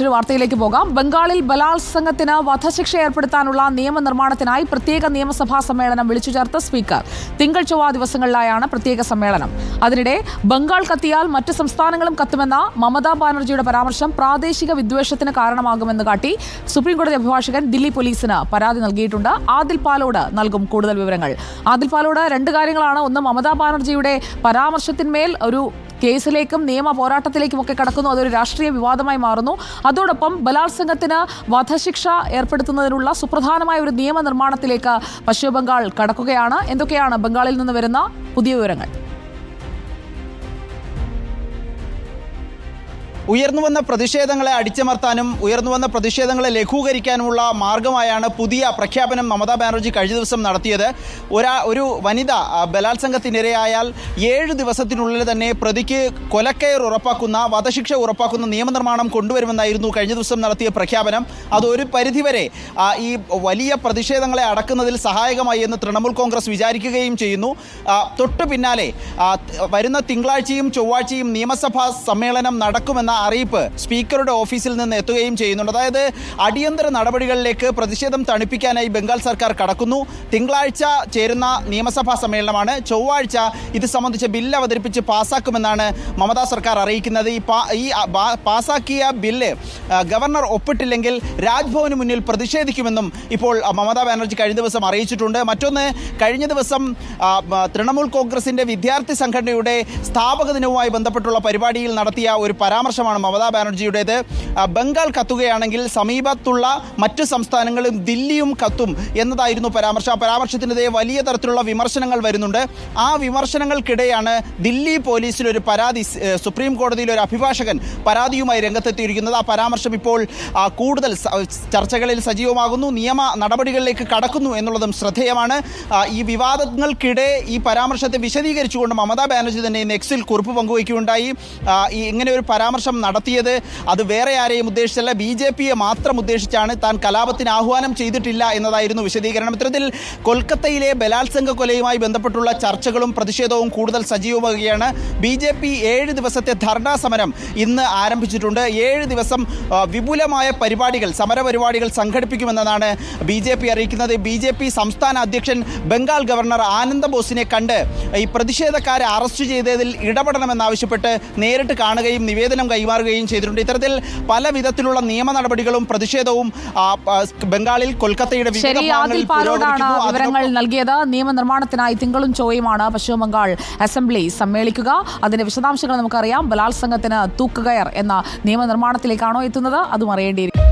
മറ്റൊരു വാർത്തയിലേക്ക് പോകാം. ബംഗാളിൽ ബലാത്സംഗത്തിന് വധശിക്ഷ ഏർപ്പെടുത്താനുള്ള നിയമനിർമ്മാണത്തിനായി പ്രത്യേക നിയമസഭാ സമ്മേളനം വിളിച്ചു ചേർത്ത സ്പീക്കർ. തിങ്കൾ ചൊവ്വ ദിവസങ്ങളിലായാണ് പ്രത്യേക സമ്മേളനം. അതിനിടെ ബംഗാൾ കത്തിയാൽ മറ്റ് സംസ്ഥാനങ്ങളും കത്തുമെന്ന മമതാ ബാനർജിയുടെ പരാമർശം പ്രാദേശിക വിദ്വേഷത്തിന് കാരണമാകുമെന്ന് കാട്ടി സുപ്രീംകോടതി അഭിഭാഷകൻ ദില്ലി പോലീസിന് പരാതി നൽകിയിട്ടുണ്ട്. ആദിൽ പാലോട് നൽകും കൂടുതൽ വിവരങ്ങൾ. ആദിൽ പാലോട്, രണ്ട് കാര്യങ്ങളാണ്. ഒന്ന്, മമതാ ബാനർജിയുടെ പരാമർശത്തിന്മേൽ ഒരു കേസിലേക്കും നിയമ പോരാട്ടത്തിലേക്കുമൊക്കെ കടക്കുന്നു. അതൊരു രാഷ്ട്രീയ വിവാദമായി മാറുന്നു. അതോടൊപ്പം ബലാത്സംഗത്തിന് വധശിക്ഷ ഏർപ്പെടുത്തുന്നതിനുള്ള സുപ്രധാനമായ ഒരു നിയമനിർമ്മാണത്തിലേക്ക് പശ്ചിമ ബംഗാൾ കടക്കുകയാണ്. എന്തൊക്കെയാണ് ബംഗാളിൽ നിന്ന് വരുന്ന പുതിയ വിവരങ്ങൾ? ഉയർന്നുവന്ന പ്രതിഷേധങ്ങളെ അടിച്ചമർത്താനും ഉയർന്നുവന്ന പ്രതിഷേധങ്ങളെ ലഘൂകരിക്കാനുമുള്ള മാർഗമായാണ് പുതിയ പ്രഖ്യാപനം മമതാ ബാനർജി കഴിഞ്ഞ ദിവസം നടത്തിയത്. ഒരു വനിത ബലാത്സംഗത്തിനിരയായാൽ 7 ദിവസത്തിനുള്ളിൽ തന്നെ പ്രതിക്ക് കൊലക്കയർ ഉറപ്പാക്കുന്ന, വധശിക്ഷ ഉറപ്പാക്കുന്ന നിയമനിർമ്മാണം കൊണ്ടുവരുമെന്നായിരുന്നു കഴിഞ്ഞ ദിവസം നടത്തിയ പ്രഖ്യാപനം. അതൊരു പരിധിവരെ ഈ വലിയ പ്രതിഷേധങ്ങളെ അടക്കുന്നതിൽ സഹായകമായി എന്ന് തൃണമൂൽ കോൺഗ്രസ് വിചാരിക്കുകയും ചെയ്യുന്നു. തൊട്ടു പിന്നാലെ വരുന്ന തിങ്കളാഴ്ചയും ചൊവ്വാഴ്ചയും നിയമസഭാ സമ്മേളനം നടക്കുമെന്ന അറിയിപ്പ് സ്പീക്കറുടെ ഓഫീസിൽ നിന്ന് എത്തുകയും ചെയ്യുന്നുണ്ട്. അതായത് അടിയന്തര നടപടികളിലേക്ക് പ്രതിഷേധം തണുപ്പിക്കാനായി ബംഗാൾ സർക്കാർ കടക്കുന്നു. തിങ്കളാഴ്ച ചേരുന്ന നിയമസഭാ സമ്മേളനമാണ്. ചൊവ്വാഴ്ച ഇത് സംബന്ധിച്ച ബില്ല് അവതരിപ്പിച്ച് പാസ്സാക്കുമെന്നാണ് മമതാ സർക്കാർ അറിയിക്കുന്നത്. ഈ പാസ്സാക്കിയ ബില്ല് ഗവർണർ ഒപ്പിട്ടില്ലെങ്കിൽ രാജ്ഭവന് മുന്നിൽ പ്രതിഷേധിക്കുമെന്നും ഇപ്പോൾ മമതാ ബാനർജി കഴിഞ്ഞ ദിവസം അറിയിച്ചിട്ടുണ്ട്. മറ്റൊന്ന്, കഴിഞ്ഞ ദിവസം തൃണമൂൽ കോൺഗ്രസിന്റെ വിദ്യാർത്ഥി സംഘടനയുടെ സ്ഥാപക ദിനവുമായി ബന്ധപ്പെട്ടുള്ള പരിപാടിയിൽ നടത്തിയ ഒരു പരാമർശമാണ് മമതാ ബാനർജിയുടേത്. ബംഗാൾ കത്തുകയാണെങ്കിൽ സമീപത്തുള്ള മറ്റു സംസ്ഥാനങ്ങളും ദില്ലിയും കത്തും എന്നതായിരുന്നു പരാമർശം. ആ പരാമർശത്തിനെതിരെ വലിയ തരത്തിലുള്ള വിമർശനങ്ങൾ വരുന്നുണ്ട്. ആ വിമർശനങ്ങൾക്കിടെയാണ് ദില്ലി പോലീസിൽ ഒരു പരാതി, സുപ്രീം കോടതിയിൽ ഒരു അഭിഭാഷകൻ പരാതിയുമായി രംഗത്തെത്തിയിരിക്കുന്നത്. ആ പരാമർശം ഇപ്പോൾ കൂടുതൽ ചർച്ചകളിൽ സജീവമാകുന്നു, നിയമ നടപടികളിലേക്ക് കടക്കുന്നു എന്നുള്ളതും ശ്രദ്ധേയമാണ്. ഈ വിവാദങ്ങൾക്കിടെ ഈ പരാമർശത്തെ വിശദീകരിച്ചുകൊണ്ട് മമതാ ബാനർജി തന്നെ എക്സിൽ കുറിപ്പ് പങ്കുവയ്ക്കുകയുണ്ടായി. ഇങ്ങനെ ഒരു പരാമർശം നടത്തിയത് അത് വേറെ ആരെയും ഉദ്ദേശിച്ചല്ല, BJPയെ മാത്രം ഉദ്ദേശിച്ചാണ്. താൻ കലാപത്തിന് ആഹ്വാനം ചെയ്തിട്ടില്ല എന്നതായിരുന്നു വിശദീകരണം. ഇത്തരത്തിൽ കൊൽക്കത്തയിലെ ബലാത്സംഗ കൊലയുമായി ബന്ധപ്പെട്ടുള്ള ചർച്ചകളും പ്രതിഷേധവും കൂടുതൽ സജീവമാകുകയാണ്. BJP 7 ദിവസത്തെ ധർണാ സമരം ഇന്ന് ആരംഭിച്ചിട്ടുണ്ട്. 7 ദിവസം വിപുലമായ പരിപാടികൾ, സമരപരിപാടികൾ സംഘടിപ്പിക്കുമെന്നാണ് BJP അറിയിക്കുന്നത്. BJP സംസ്ഥാന അധ്യക്ഷൻ ബംഗാൾ ഗവർണർ ആനന്ദ ബോസിനെ കണ്ട് ഈ പ്രതിഷേധക്കാരെ അറസ്റ്റ് ചെയ്തതിൽ ഇടപെടണമെന്നാവശ്യപ്പെട്ട് നേരിട്ട് കാണുകയും നിവേദനം കൈമാറുകയും ചെയ്തിട്ടുണ്ട്. ഇത്തരത്തിൽ പല വിധത്തിലുള്ള നിയമ നടപടികളും പ്രതിഷേധവും ബംഗാളിൽ കൊൽക്കത്തയുടെ വിവരങ്ങൾ നൽകിയത്. നിയമനിർമ്മാണത്തിനായി തിങ്കളും ചൊവ്വയുമാണ് പശ്ചിമ ബംഗാൾ അസംബ്ലി സമ്മേളിക്കുക. അതിന്റെ വിശദാംശങ്ങൾ നമുക്കറിയാം. ബലാത്സംഗത്തിന് തൂക്കുകയർ എന്ന നിയമനിർമ്മാണത്തിലേക്കാണോ എത്തുന്നത്? അതും അറിയേണ്ടിയിരിക്കും.